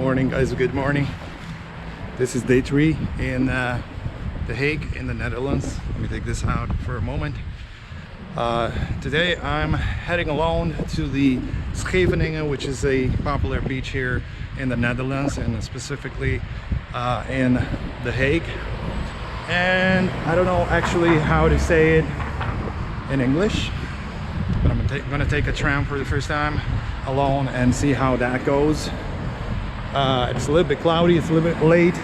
morning, guys. Good morning. This is day 3 in The Hague in the Netherlands. Let me take this out for a moment. Today I'm heading alone to the Scheveningen, which is a popular beach here in the Netherlands, and specifically in The Hague. And I don't know actually how to say it in English, but I'm gonna take a tram for the first time alone and see how that goes. It's a little bit cloudy, it's a little bit late,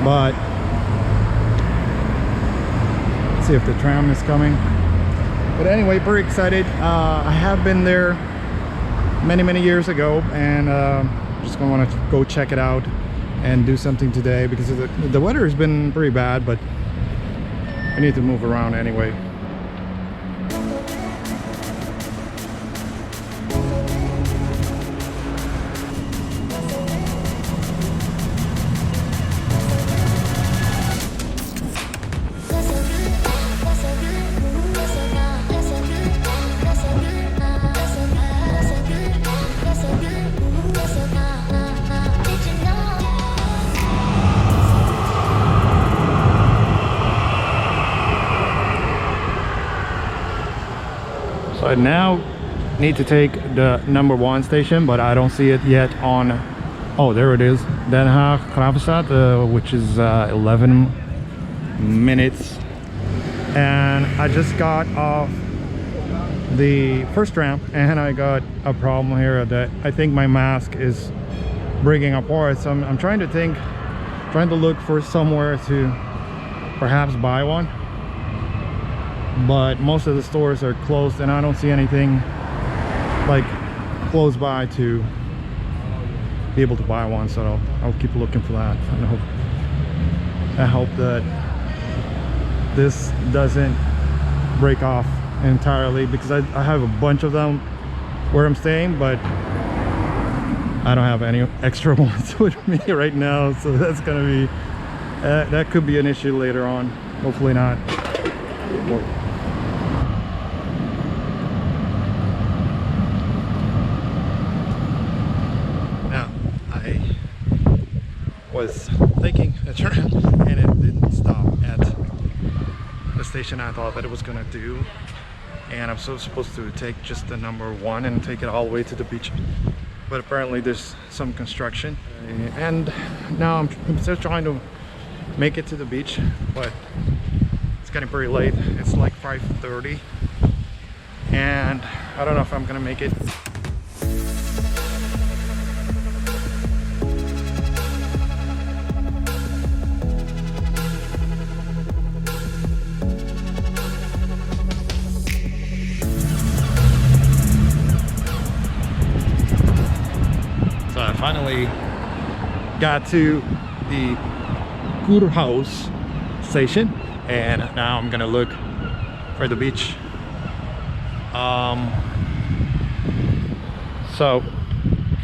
but let's see if the tram is coming. But anyway, very excited. I have been there many years ago, and just gonna want to go check it out and do something today because the weather has been pretty bad, but I need to move around anyway. So I now need to take the number 1 station, but I don't see it yet on... Oh, there it is. Den Haag Gravenstad, which is 11 minutes. And I just got off the first tram and I got a problem here that I think my mask is breaking apart. So I'm trying to look for somewhere to perhaps buy one. But most of the stores are closed and I don't see anything like close by to be able to buy one, so I'll keep looking for that. And I hope that this doesn't break off entirely, because I have a bunch of them where I'm staying, but I don't have any extra ones with me right now, so that's gonna be that could be an issue later on. Hopefully not. Was taking a tram and it didn't stop at the station I thought that it was gonna do, and I'm so supposed to take just the number 1 and take it all the way to the beach, but apparently there's some construction, and now I'm still trying to make it to the beach, but it's getting pretty late. It's like 5:30 and I don't know if I'm gonna make it. Finally got to the Kurhaus station, and now I'm gonna look for the beach. So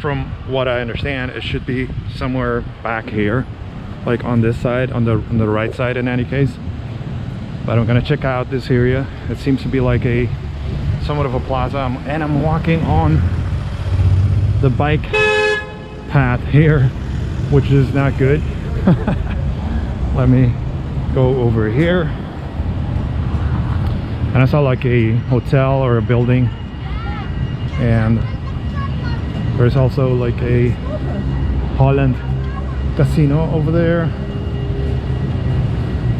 from what I understand, it should be somewhere back here, like on this side, on the right side in any case. But I'm gonna check out this area. It seems to be like somewhat of a plaza, and I'm walking on the bike path here, which is not good. Let me go over here, and I saw like a hotel or a building, and there's also like a Holland casino over there.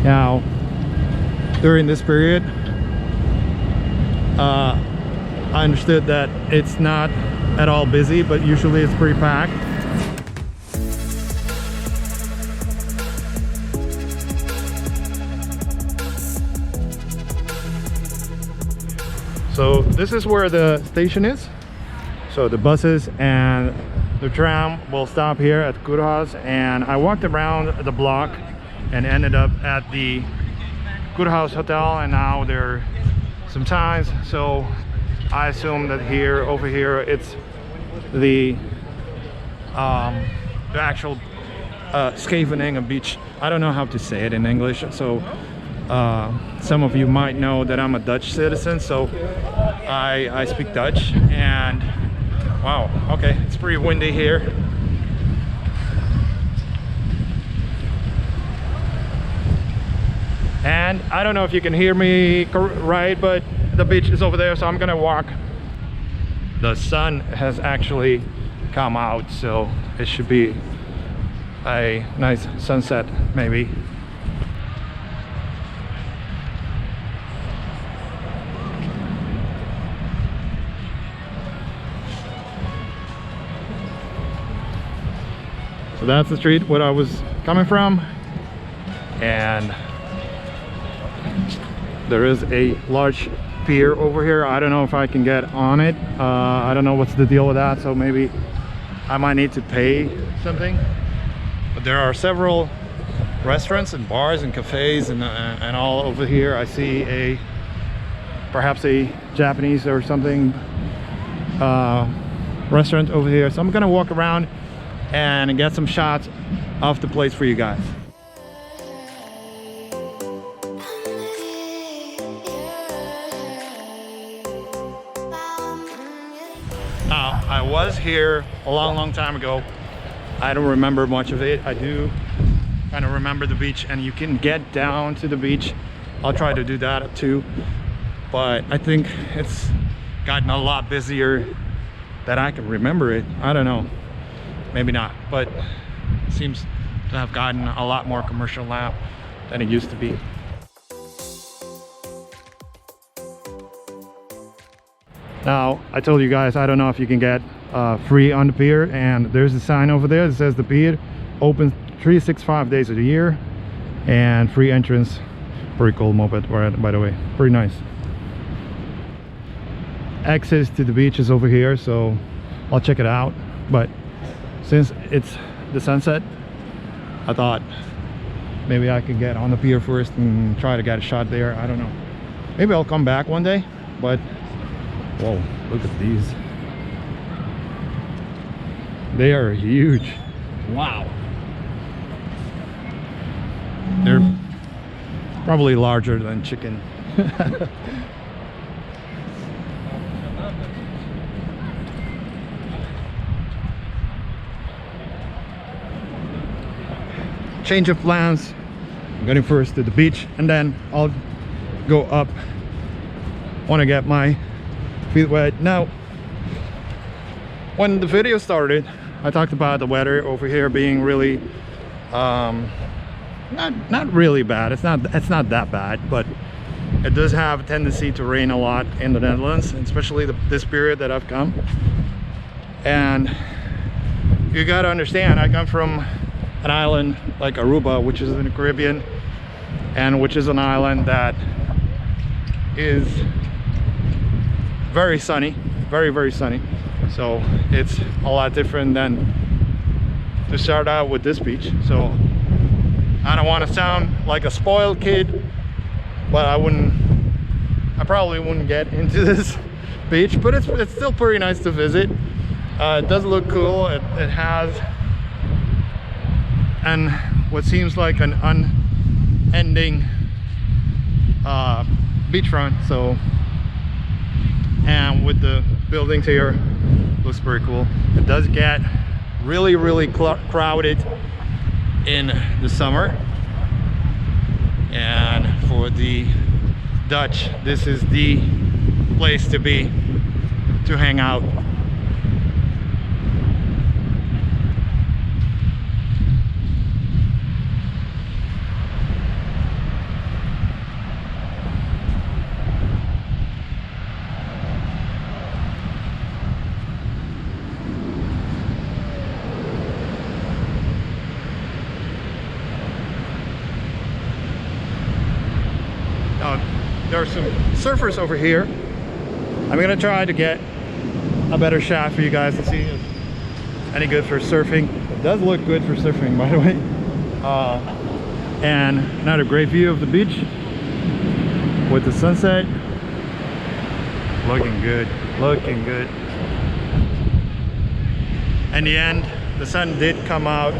Now during this period I understood that it's not at all busy, but usually it's pretty packed. So this is where the station is. So the buses and the tram will stop here at Kurhaus, and I walked around the block and ended up at the Kurhaus hotel, and now there are some signs, so I assume that over here it's the actual Scheveningen Beach. I don't know how to say it in English, so some of you might know that I'm a Dutch citizen, so I speak Dutch. And wow, okay, it's pretty windy here. And I don't know if you can hear me right, but the beach is over there, so I'm gonna walk. The sun has actually come out, so it should be a nice sunset maybe. So that's the street where I was coming from, and there is a large pier over here. I don't know if I can get on it. I don't know what's the deal with that, so maybe I might need to pay something. But there are several restaurants and bars and cafes and all over here. I see perhaps a Japanese or something restaurant over here, so I'm gonna walk around and get some shots of the place for you guys. Now, I was here a long time ago. I don't remember much of it. I do kind of remember the beach, and you can get down to the beach. I'll try to do that too, but I think it's gotten a lot busier than I can remember it. I don't know. Maybe not, but it seems to have gotten a lot more commercial now than it used to be. Now, I told you guys, I don't know if you can get free on the pier, and there's a sign over there that says the pier opens 365 days of the year and free entrance. Pretty cool moped, by the way, pretty nice. Access to the beach is over here, so I'll check it out, but since it's the sunset, I thought maybe I could get on the pier first and try to get a shot there. I don't know. Maybe I'll come back one day, but whoa, look at these. They are huge. Wow. They're probably larger than chicken. Change of plans. I'm going first to the beach, and then I'll go up. Want to get my feet wet. Now, when the video started, I talked about the weather over here being really not really bad. It's not that bad, but it does have a tendency to rain a lot in the Netherlands, especially this period that I've come. And you got to understand, I come from an island like Aruba, which is in the Caribbean, and which is an island that is very sunny, very sunny. So it's a lot different than to start out with this beach. So I don't want to sound like a spoiled kid, but I probably wouldn't get into this beach, but it's still pretty nice to visit. It does look cool. It has and what seems like an unending beachfront. So, and with the buildings here, looks pretty cool. It does get really crowded in the summer, and for the Dutch, this is the place to be, to hang out. There are some surfers over here. I'm gonna try to get a better shot for you guys to see if it's any good for surfing. It does look good for surfing, by the way. And another great view of the beach with the sunset. Looking good, looking good. In the end, the sun did come out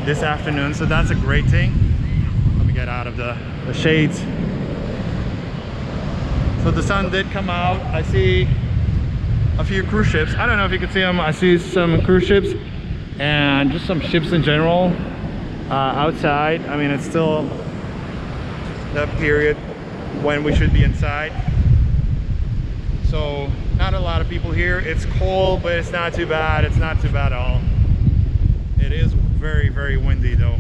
this afternoon, so that's a great thing. Let me get out of the shades. So the sun did come out. I see a few cruise ships. I don't know if you can see them. I see some cruise ships and just some ships in general outside. I mean, it's still the period when we should be inside. So not a lot of people here. It's cold, but it's not too bad. It's not too bad at all. It is very, very windy though.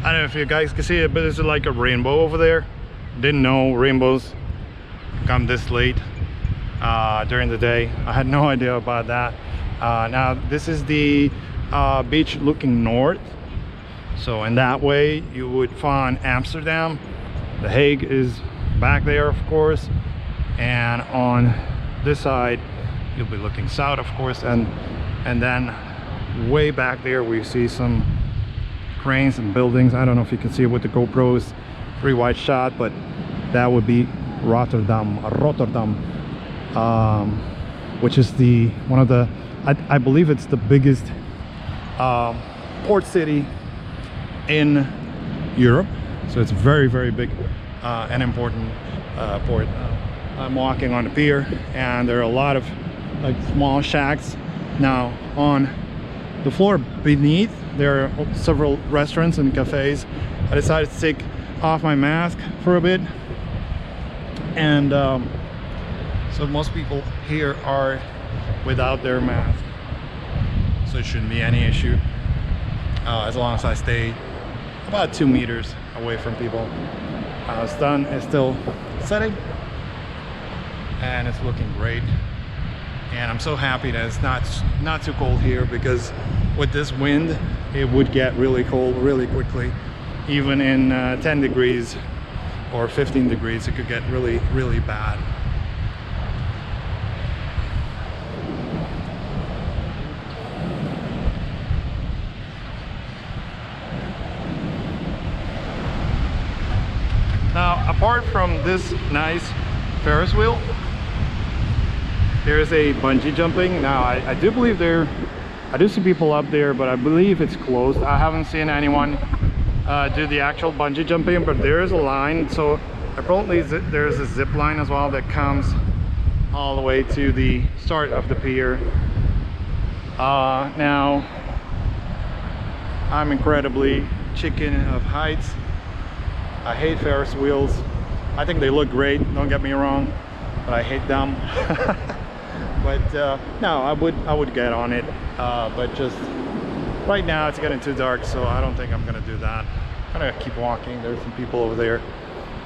I don't know if you guys can see it, but it's like a rainbow over there. Didn't know rainbows come this late during the day. I had no idea about that. Now this is the beach looking north, so in that way you would find Amsterdam. The Hague is back there, of course, and on this side you'll be looking south, of course, and then way back there we see some cranes and buildings. I don't know if you can see it with the GoPros, pretty wide shot, but that would be Rotterdam, which is the one of the I believe it's the biggest port city in Europe, so it's very, very big and important port. I'm walking on the pier and there are a lot of like small shacks. Now on the floor beneath there are several restaurants and cafes. I decided to take off my mask for a bit, and so most people here are without their mask, so it shouldn't be any issue as long as I stay about 2 meters away from people. Sun is still setting and it's looking great, and I'm so happy that it's not too cold here, because with this wind it would get really cold really quickly. Even in 10 degrees or 15 degrees it could get really, really bad. Now, apart from this nice Ferris wheel, there's a bungee jumping. Now I do believe I do see people up there, but I believe it's closed. I haven't seen anyone do the actual bungee jumping, but there is a line. So apparently there's a zip line as well that comes all the way to the start of the pier. Now I'm incredibly chicken of heights. I hate Ferris wheels. I think they look great, don't get me wrong, but I hate them. But no, I would get on it, but just right now it's getting too dark, so I don't think I'm gonna do that. I'm gonna keep walking. There's some people over there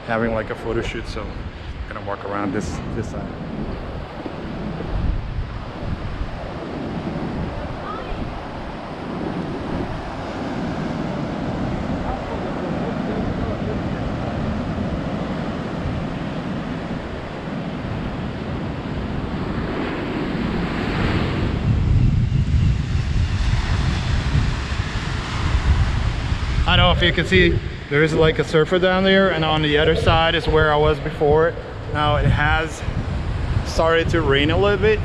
having like a photo shoot, so I'm gonna walk around this side. I don't know if you can see, there is like a surfer down there, and on the other side is where I was before. Now it has started to rain a little bit,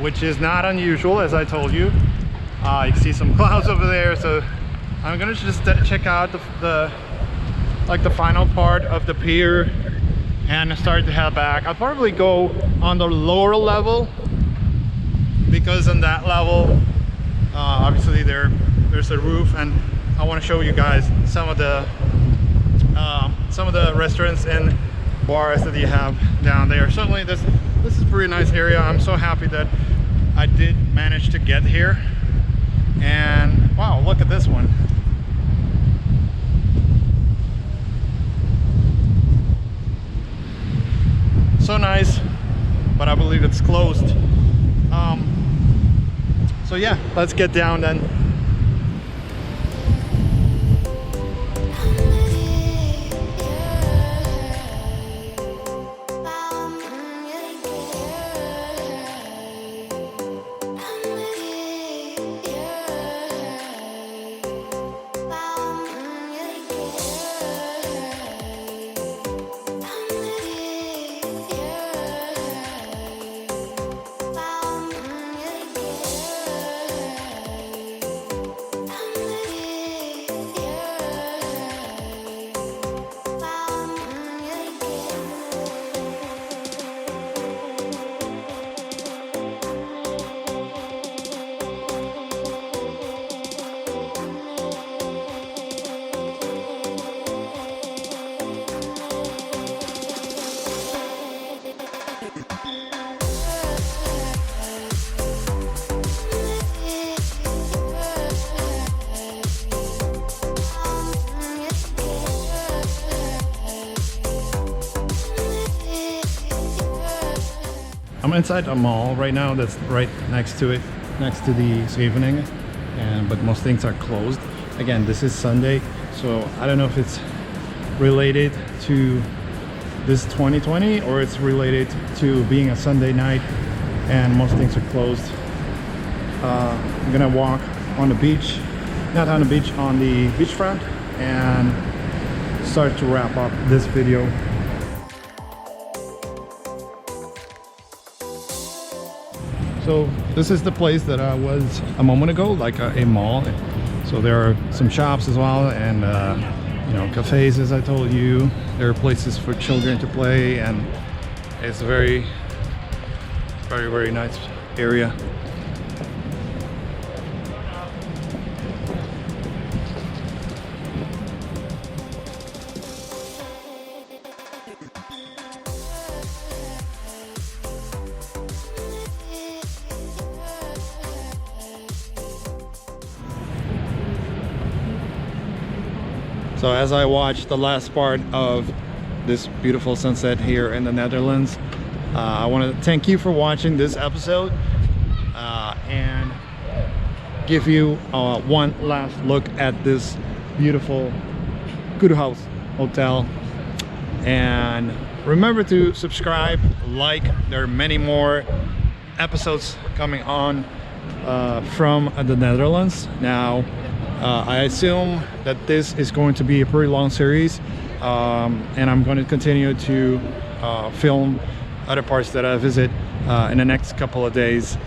which is not unusual, as I told you. You can see some clouds over there, so I'm gonna just check out the final part of the pier and start to head back. I'll probably go on the lower level, because on that level obviously there's a roof, and I want to show you guys some of the restaurants and bars that you have down there. Certainly this is a pretty nice area. I'm so happy that I did manage to get here. And wow, look at this one. So nice, but I believe it's closed. So yeah, let's get down then. I'm inside a mall right now that's right next to it, next to the Scheveningen, but most things are closed. Again, this is Sunday, so I don't know if it's related to this 2020 or it's related to being a Sunday night and most things are closed. I'm gonna walk on the beach, not on the beach, on the beachfront, and start to wrap up this video. So this is the place that I was a moment ago, like a mall. So there are some shops as well, and you know, cafes, as I told you. There are places for children to play, and it's a very, very, very nice area. So as I watch the last part of this beautiful sunset here in the Netherlands, I want to thank you for watching this episode and give you one last look at this beautiful good house hotel. And remember to subscribe, like. There are many more episodes coming on from the Netherlands. Now I assume that this is going to be a pretty long series, and I'm going to continue to film other parts that I visit in the next couple of days.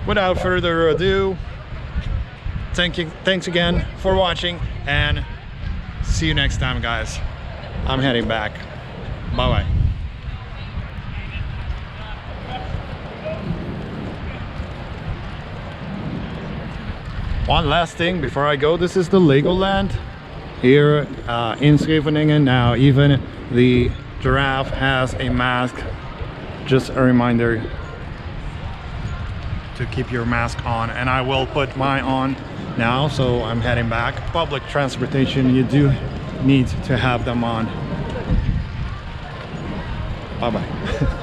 Without further ado, thanks again for watching, and see you next time, guys. I'm heading back. Bye bye. One last thing before I go, this is the Legoland here in Scheveningen. Now even the giraffe has a mask. Just a reminder to keep your mask on, and I will put mine on now. So I'm heading back. Public transportation, you do need to have them on. Bye bye.